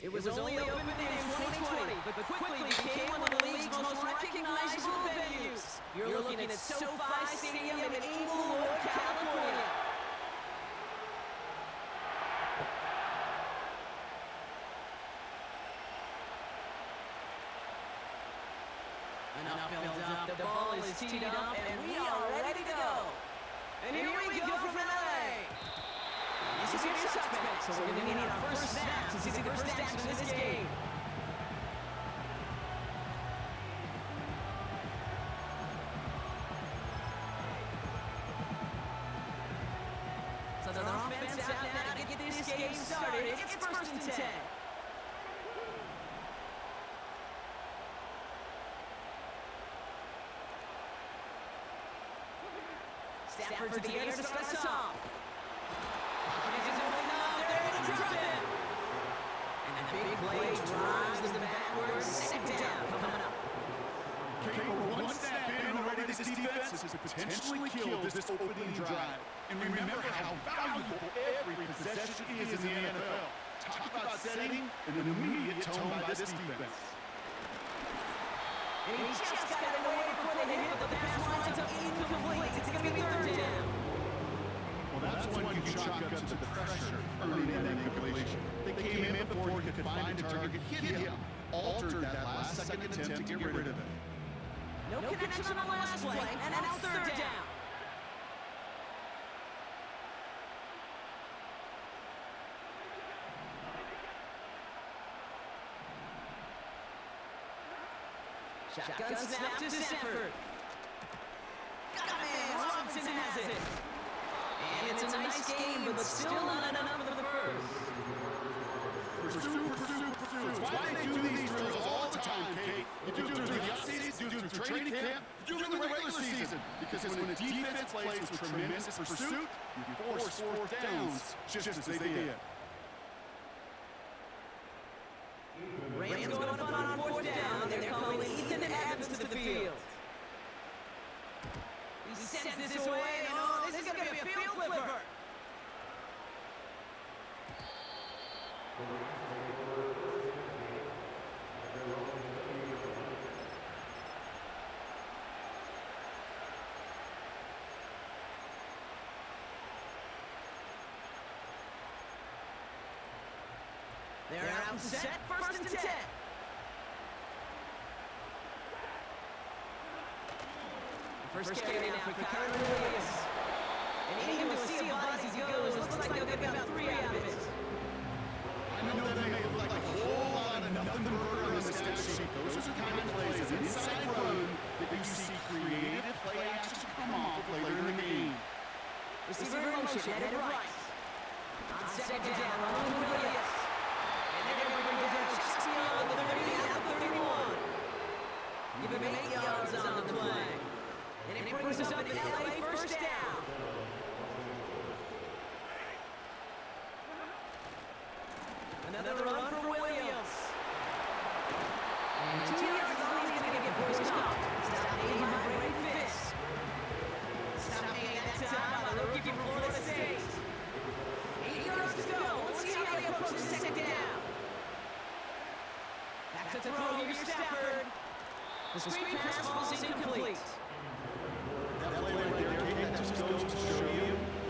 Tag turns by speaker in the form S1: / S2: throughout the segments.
S1: It was only opened in 2020, but quickly became one of the league's most recognizable venues. You're looking at SoFi Stadium in Inglewood, California. Enough build up, the ball is teed up, and we are ready to go. And here we go from LA. This is your suspect, so we're going to need our first snap to see the first action in this game. So the offense out now to get this game started. It's first and 10. Stafford to the air to start us off. And the big play drives them backwards. Second down coming up.
S2: Okay, we're one snap in and already this defense has potentially killed this opening drive. And remember how valuable every possession is in the NFL. Talk about setting an immediate tone by this defense.
S1: And he just got it away before they hit, but the pass winds up incomplete. It's going to be third down.
S2: Well, that's when you chalk up to the pressure early in that incompletion. They came in before he could find a target, hit him, altered that last second attempt to get rid of it.
S1: No connection on the last play, and now third down. Shotgun snap to Stafford. Got him! Robinson has it. And it's a nice game, but still not enough for the first.
S2: Pursue. Why they do these drills all the time, Kate? You do it through the offseason, you do it through training camp, you do it in the regular season. Because when a defense plays with tremendous pursuit, you force fourth downs just as they did.
S1: Rams going up on fourth down, and they're calling Ethan Evans to the field. He sends this away, and oh, this is going to be a field flipper. They're out and set, first and 10. First carry now for Kyren Williams. And even with sea of bodies as he goes, looks like they'll get about 3 out of it.
S2: I know that may look like a whole lot of nothing burger on the stat sheet. Those are the kind of plays, an inside run, that you see creative play action come off later in the game.
S1: Receiver in motion, headed right. On second down, Kyren Williams. And they're going to bring it down just beyond the 30, out 31. Give him 8 yards on the play. And it brings us up in LA first down. Another run for Williams. And 2 yards on, he's going to get forced off. Stop aiming by Ray Fisk. Stop aiming that time by the rookie from Florida State. 8 yards to go. Let's see how he approaches second down. Back to throw, here's Stafford. The screen pass falls incomplete.
S2: That play right there, that just goes to show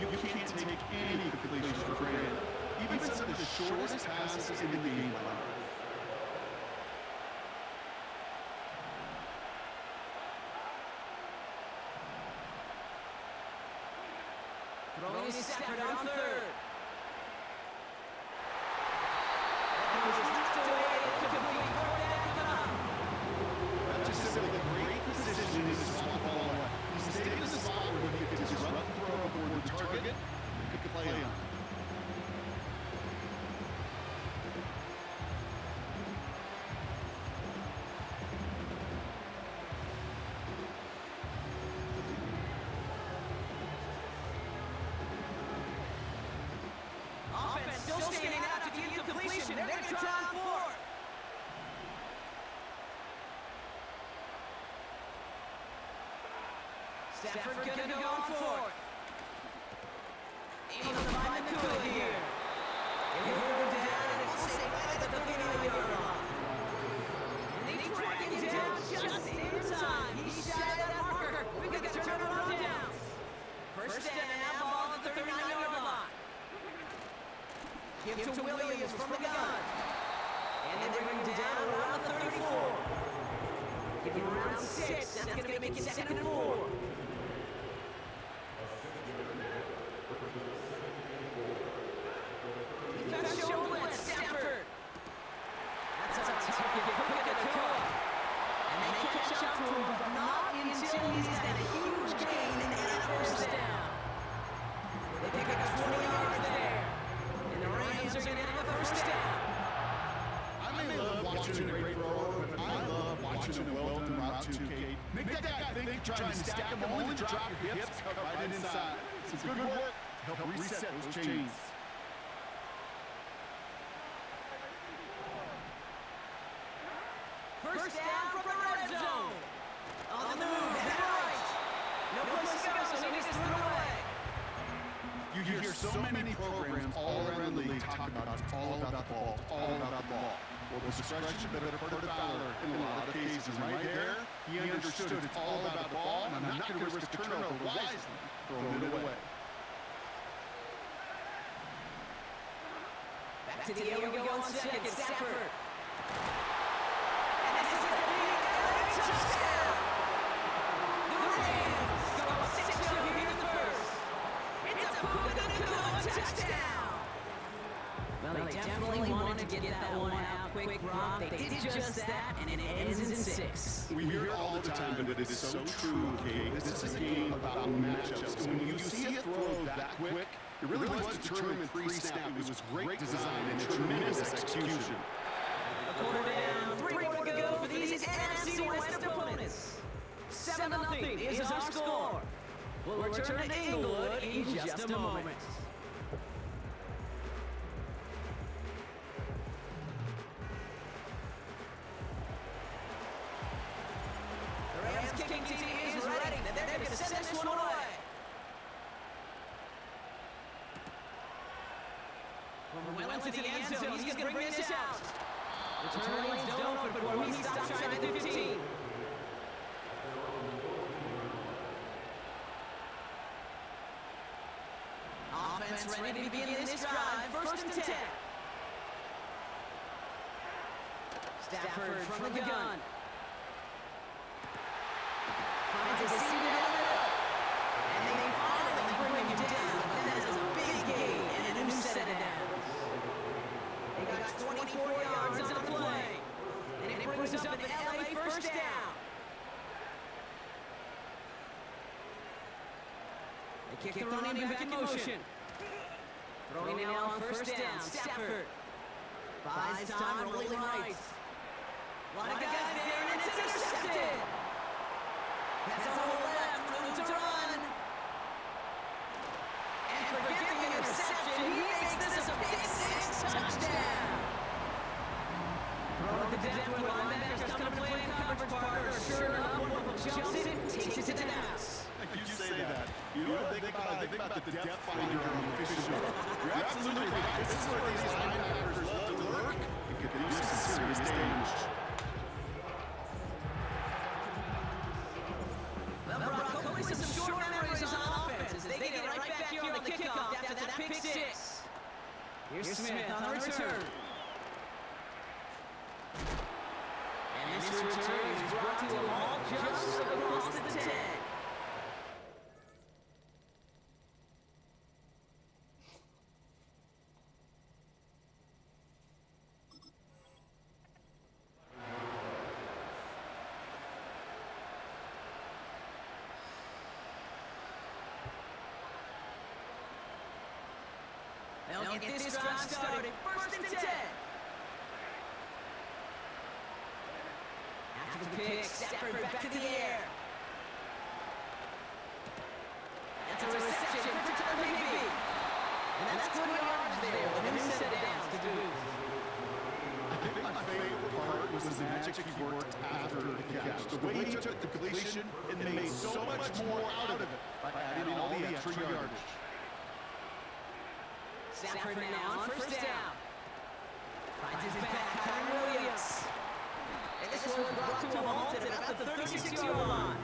S2: you can't take any completion for granted. Even some of the shortest passes in the game.
S1: Throwing is Stafford on third.
S2: That just simply a great position to swat the ball away. He stayed in the spot where he could just run the throw toward the target and could play on.
S1: Offense still standing out after the incompletion. They're going to try on fourth. Stafford going to go on fourth. Able to find the Kula here. They hold him down, and it will stay right at the 30 make it 2nd and 4. Defense show blitz, Stafford. That's a tough kick at the cut. And they catch up to him, but not until he's got a huge gain and a first down. They pick up 20 yards there. And the Rams are going to have a first down.
S2: I may love watching a great thrower, but I love watching a well-done route too, Kate. Make that guy think you're trying to stack them only to drop your hips, cut right inside. It's good work. Help reset those chains.
S1: First down from the red zone. On the move, head right. No place to go, so he just threw it away.
S2: You hear so many programs all around the league talk about it's all about the ball, it's all about the ball. Well, the discretion better part of Fowler in a lot of cases. And right there, he understood it's all about the ball, and I'm not going to risk a turnover wisely, throwing it away.
S1: Back to the air we go on 2nd, Stafford. And this is going to be a touchdown. The Rams go 6-0 here in the first. It's a Puka Nacua touchdown. Well, they definitely wanted to get that one out quick, Brock. They did just that, and it ends in 6.
S2: We hear it all the time, but it is so true, Kate. This is a game about matchups. And when you see a throw that quick, it really was determined pre-snap. It was great design and tremendous execution.
S1: A quarter down, 3 more to go for these NFC West opponents. 7-0 is our score. We'll return to Inglewood in just a moment. The Rams kicking team is ready. They're going to send this one away. From well into the end zone, he's going to bring this out. Return lanes don't open for him. He stops shy at the 15. Offense ready to begin this drive. 1st and 10. Stafford from the gun. Finds a seam in the middle. And they finally bring him down. That is a big gain and a new set of downs. They got 24 yards on the play. And it brings up an LA first down. They kick the running back in motion. Throwing it now on 1st down. Stafford buys time, rolling right. A lot of guys there, and it's intercepted. Has a hole left, room to run. And forget the interception. He makes this a big 6 touchdown. Throw at the depth where linebackers come to play in coverage partner. Sure enough, one of them jumps it, takes it to the house.
S2: You say that. You don't think about the depth finder on the official show. You're absolutely right. This is where these linebackers love to lurk. It could do some serious damage.
S1: Well, Brock, hopefully some short memories on offense as they get it right back here on the kickoff after that pick 6. Here's Smith on the return. And this return is brought to a halt just across the 10. They'll get this drive started. 1st and 10. After the pick, Stafford back to the air. That's a reception for Tyler Higbee. And that's 20 yards there with a new set of downs to boot.
S2: I think my favorite part was the magic he worked after the catch. The way he took the completion and made so much more out of it by adding all the extra yardage.
S1: Stafford now on 1st down. Finds his back, Kyren Williams. And this one brought to a halt at about the 36-yard line.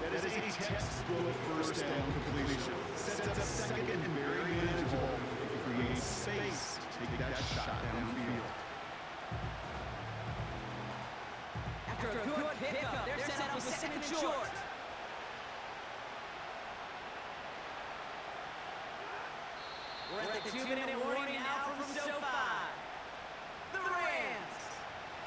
S2: That is a textbook 1st down completion. Sets up 2nd and very manageable. It creates space to take that shot downfield.
S1: After a good pickup, they're set up with 2nd and short. We're at the 2-minute warning now from SoFi. The Rams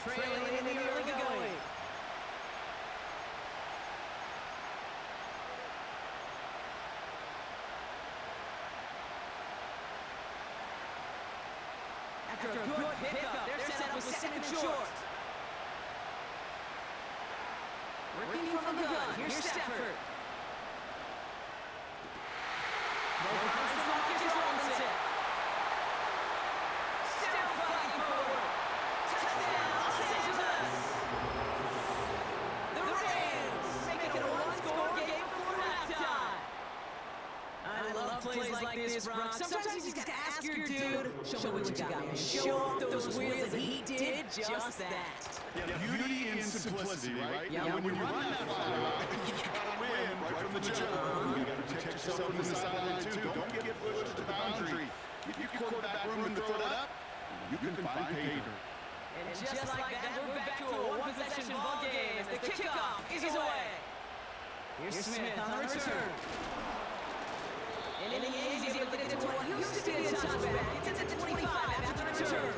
S1: trailing in the early going. After a good pickup, their setup was second and short. Working from the gun, here's Stafford. Throw finds Marcus Robinson. Still fighting forward. Touchdown, Los Angeles. The Rams make it a one-score game before halftime. I love plays like this, Brock. Sometimes you just got to ask your dude, show me what you got, man. Show off those wheels, and he did just that.
S2: Yeah, beauty and simplicity, right? Yeah, when you run that far out, you gotta win right from the jump. You gotta protect yourself from the sideline too. Don't get pushed to the boundary. Give your quarterback room to throw it up, you can find pay dirt.
S1: And just like that, we're back to a one-possession ball game as the kickoff is away. Here's Smith on the return. And in the end, he's able to get into what used to be a touchback. It's at the 25 after the return.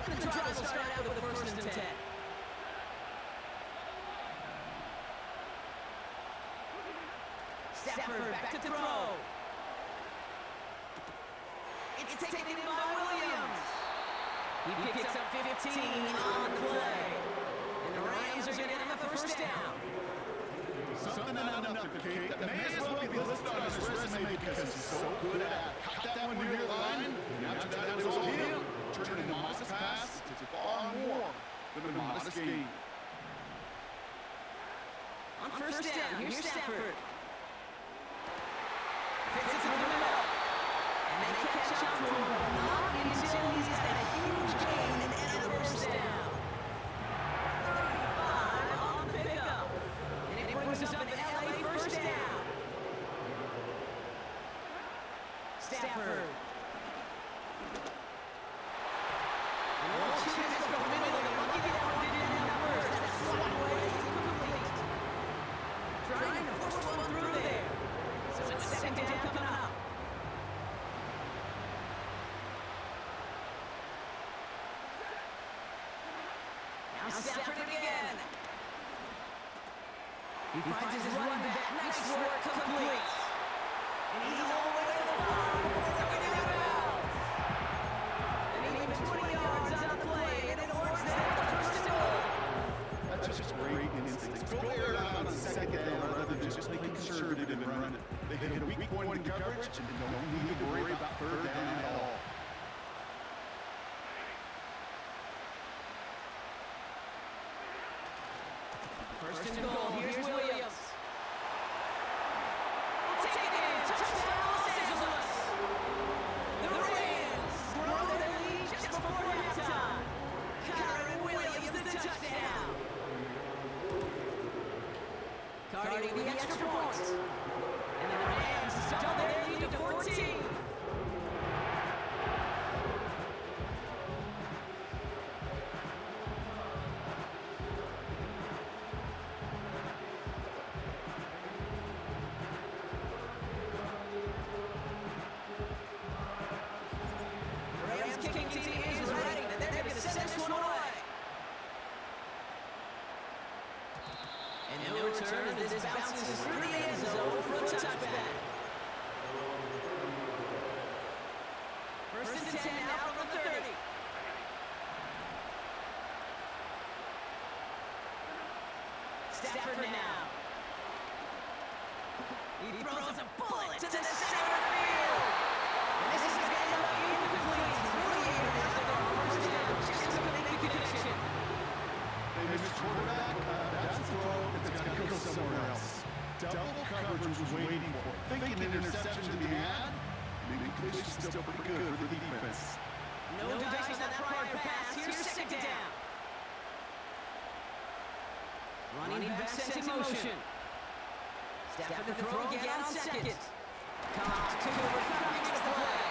S1: And the drive will start out with a 1st and 10. Stafford back to throw. It's taken in by Williams. He picks up 15 on the play. And the Rams are going to have a 1st down.
S2: Something out of nothing, Kate, that may as well be listed on his resume because he's so good at it. Caught that one near the line, and after that it was all him. Turning a modest pass to far more than a modest gain.
S1: On 1st down, here's Stafford. Fits it through the middle. And they catch up to him, but not until he's got a huge gain and a 1st down. 35 on the pickup. And it brings us up an LA 1st down. Stafford. And one chance from the middle. Lucky that one didn't end up worse. That's one way incomplete. Trying to force one through there. So it's 2nd down coming up. Now Stafford again. He finds his run back. Nice work, complete. And he's all the way to the 5. Throwing it out. And even 20 yards on the play, and it works there for the 1st and goal.
S2: That's just great instincts. Go air out on 2nd down rather than just being conservative and run it. They hit a weak point in coverage and don't need to worry about 3rd down at all.
S1: First and goal, here's Williams. Taken, touchdown Los Angeles. The Rams grow their lead just before halftime. Kyren Williams, the touchdown. Cardi with the extra point. And the Rams double their lead to 14. Return as this bounces through the end zone for a touchback. 1st and 10 now from the 30. Stafford now. He throws a bullet to the center field. And this is going to end up incomplete. Really after their 1st down. Just couldn't make the connection.
S2: They missed quarterback. That's a throw that's got to go somewhere else. Double coverage was waiting for. Thinking an interception to be had. The completion's still pretty good for the defense.
S1: No dice on that prior pass. Here's 2nd down. Running back sent in motion. Stafford to throw again on 2nd. Cox took over, makes the play.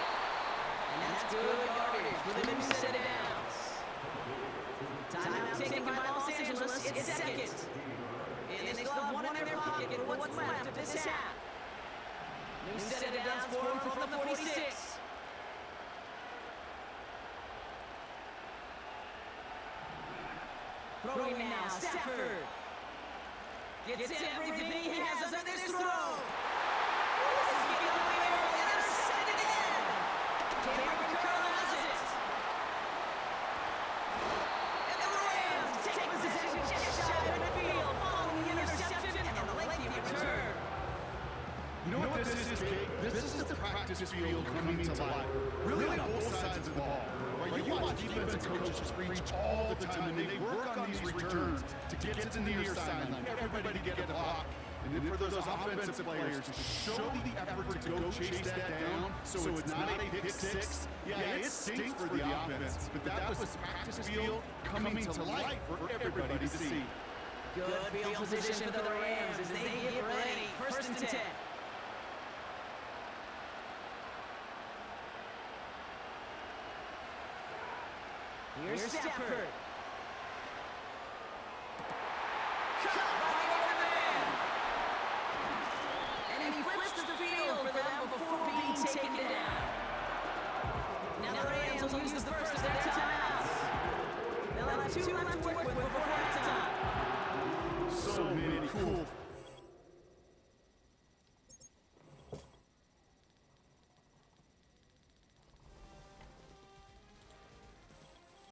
S1: And that's good yardage with a new set have one in their pocket for what's left of this half. New set of downs for him from the 46. Throwing now, Stafford. Gets everything he has under this throw. This is getting away early, intercepted again. Cameron Curl has it. And the Rams take possession just shy of midfield, following the interception and the lengthy return.
S2: You know what this is, Kate? This is the practice field coming to life. Really on both sides of the ball. Right? You watch defensive coaches preach all the time, and they work on these returns to get to the near sideline. Everybody get a block. And then for those offensive players to show the effort to go chase that down so it's not a pick six. Yeah, it stinks for the offense, but that was practice field coming to life for everybody to see.
S1: Good field position for the Rams as they get ready. 1st and 10. Here's Stafford. Caught by the man. And he flips the field for them before being taken down. Now the Rams will use the first of their timeouts. They'll have 2 left to work with before halftime.
S2: So many cool